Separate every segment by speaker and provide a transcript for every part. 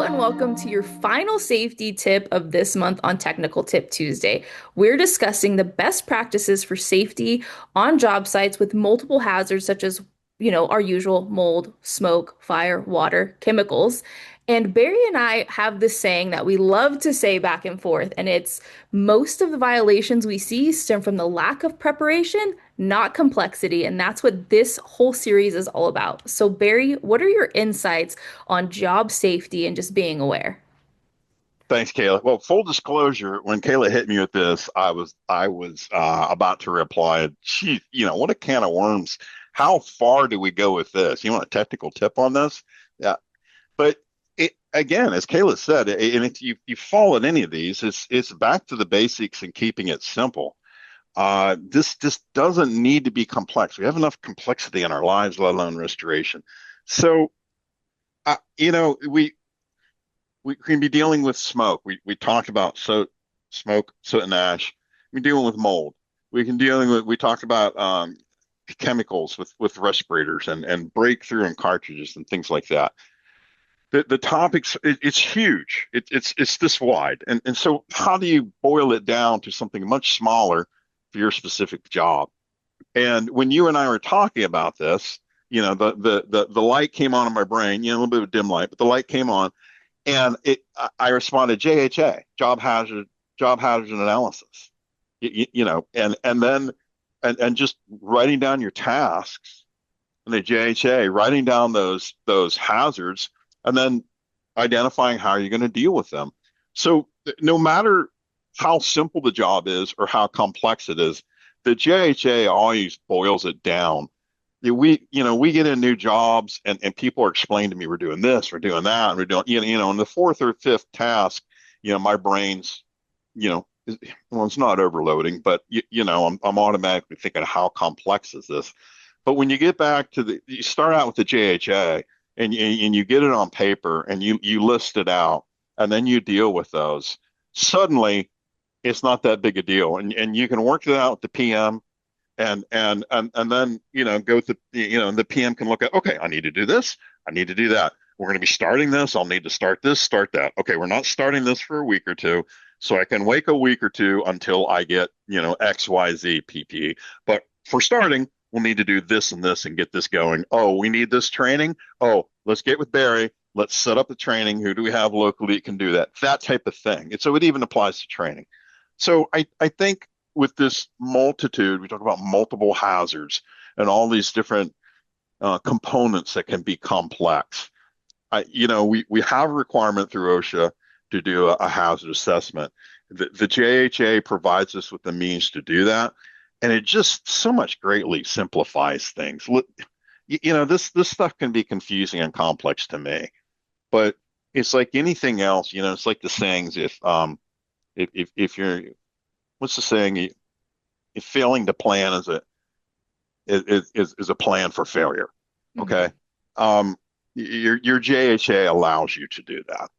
Speaker 1: and welcome to your final safety tip of this month on Technical Tip Tuesday. We're discussing the best practices for safety on job sites with multiple hazards such as, our usual mold, smoke, fire, water, chemicals. And Barry and I have this saying that we love to say back and forth, and it's most of the violations we see stem from the lack of preparation, not complexity. And that's what this whole series is all about. So, Barry, what are your insights on job safety and just being aware?
Speaker 2: Thanks, Kayla. Well, full disclosure, when Kayla hit me with this, I was about to reply, gee, what a can of worms. How far do we go with this? You want a technical tip on this? Yeah. But again, as Kayla said, and if you fall in any of these, it's back to the basics and keeping it simple. This doesn't need to be complex. We have enough complexity in our lives, let alone restoration. So, we can be dealing with smoke. We talked about smoke, soot and ash. We're dealing with mold. We talked about chemicals with respirators and breakthrough and cartridges and things like that. The topics it's huge. It's this wide. And so how do you boil it down to something much smaller for your specific job? And when you and I were talking about this, the light came on in my brain, a little bit of a dim light, but the light came on and I responded JHA, job hazard analysis. And then and just writing down your tasks in the JHA, writing down those hazards, and then identifying how you're going to deal with them. So no matter how simple the job is or how complex it is, the JHA always boils it down. We get in new jobs and people are explaining to me we're doing this, we're doing that, and we're doing in the fourth or fifth task, my brain's well, it's not overloading, but I'm automatically thinking how complex is this. But when you get back to you start out with the JHA and you get it on paper and you list it out and then you deal with those, suddenly it's not that big a deal, and you can work it out with the PM and then go to the PM can look at, okay, I need to do this, I need to do that. We're going to be starting this. I'll need to start this, start that. Okay, we're not starting this for a week or two, so I can wait a week or two until I get XYZ PPE. But for starting, we'll need to do this and this and get this going. Oh, we need this training. Oh, let's get with Barry. Let's set up the training. Who do we have locally that can do that? That type of thing. And so it even applies to training. So I think with this multitude, we talk about multiple hazards and all these different components that can be complex. We have a requirement through OSHA to do a hazard assessment. The JHA provides us with the means to do that, and it just so much greatly simplifies things. This stuff can be confusing and complex to me, but it's like anything else. It's like the sayings. If you're what's the saying? If failing to plan is a plan for failure.
Speaker 1: Mhm.
Speaker 2: Okay. Your JHA allows you to do that.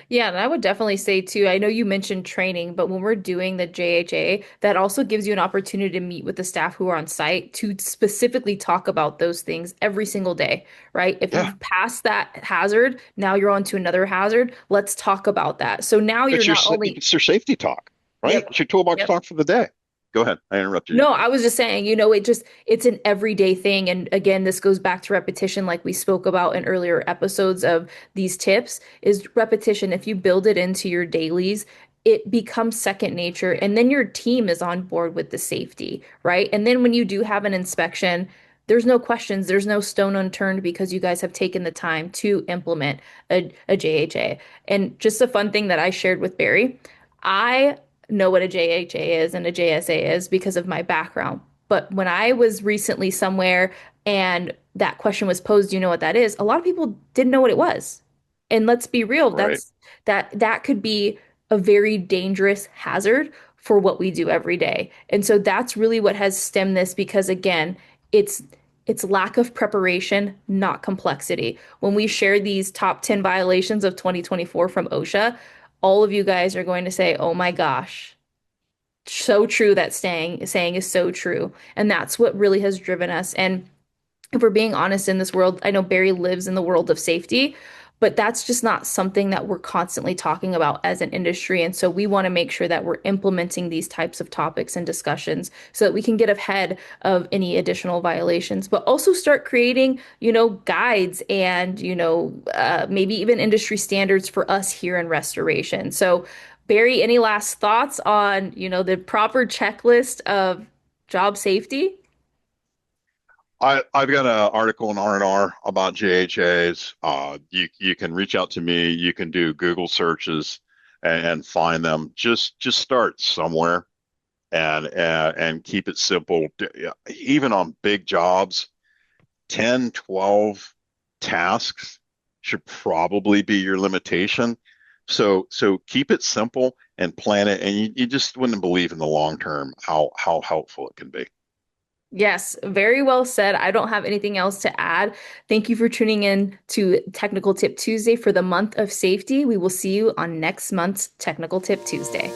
Speaker 1: Yeah, and I would definitely say too, I know you mentioned training, but when we're doing the JHA, that also gives you an opportunity to meet with the staff who are on site to specifically talk about those things every single day, right? If
Speaker 2: Yeah.
Speaker 1: you've passed that hazard, now you're on to another hazard. Let's talk about that. So now you're not only,
Speaker 2: It's your safety talk, right?
Speaker 1: yep.
Speaker 2: It's your toolbox
Speaker 1: Yep.
Speaker 2: talk for the day. Go ahead. I interrupted you.
Speaker 1: No, I was just saying, it's an everyday thing. And again, this goes back to repetition, like we spoke about in earlier episodes of these tips, is repetition. If you build it into your dailies, it becomes second nature. And then your team is on board with the safety, right? And then when you do have an inspection, there's no questions, there's no stone unturned because you guys have taken the time to implement a JHA. And just a fun thing that I shared with Barry, I know what a JHA is and a JSA is because of my background. But when I was recently somewhere and that question was posed, do you know what that is? A lot of people didn't know what it was. And let's be real,
Speaker 2: Right.
Speaker 1: that could be a very dangerous hazard for what we do every day. And so that's really what has stemmed this because again, it's it's lack of preparation, not complexity. When we share these top 10 violations of 2024 from OSHA, all of you guys are going to say, "Oh my gosh, so true that saying is so true." And that's what really has driven us. And if we're being honest in this world, I know Barry lives in the world of safety, but that's just not something that we're constantly talking about as an industry. And so we want to make sure that we're implementing these types of topics and discussions so that we can get ahead of any additional violations, but also start creating, guides and, maybe even industry standards for us here in restoration. So, Barry, any last thoughts on, the proper checklist of job safety?
Speaker 2: I've got an article in R&R about JHAs. You can reach out to me. You can do Google searches and find them. Just start somewhere and keep it simple. Even on big jobs, 10, 12 tasks should probably be your limitation. So keep it simple and plan it, and you just wouldn't believe in the long term how helpful it can be.
Speaker 1: Yes, very well said. I don't have anything else to add. Thank you for tuning in to Technical Tip Tuesday for the month of safety. We will see you on next month's Technical Tip Tuesday.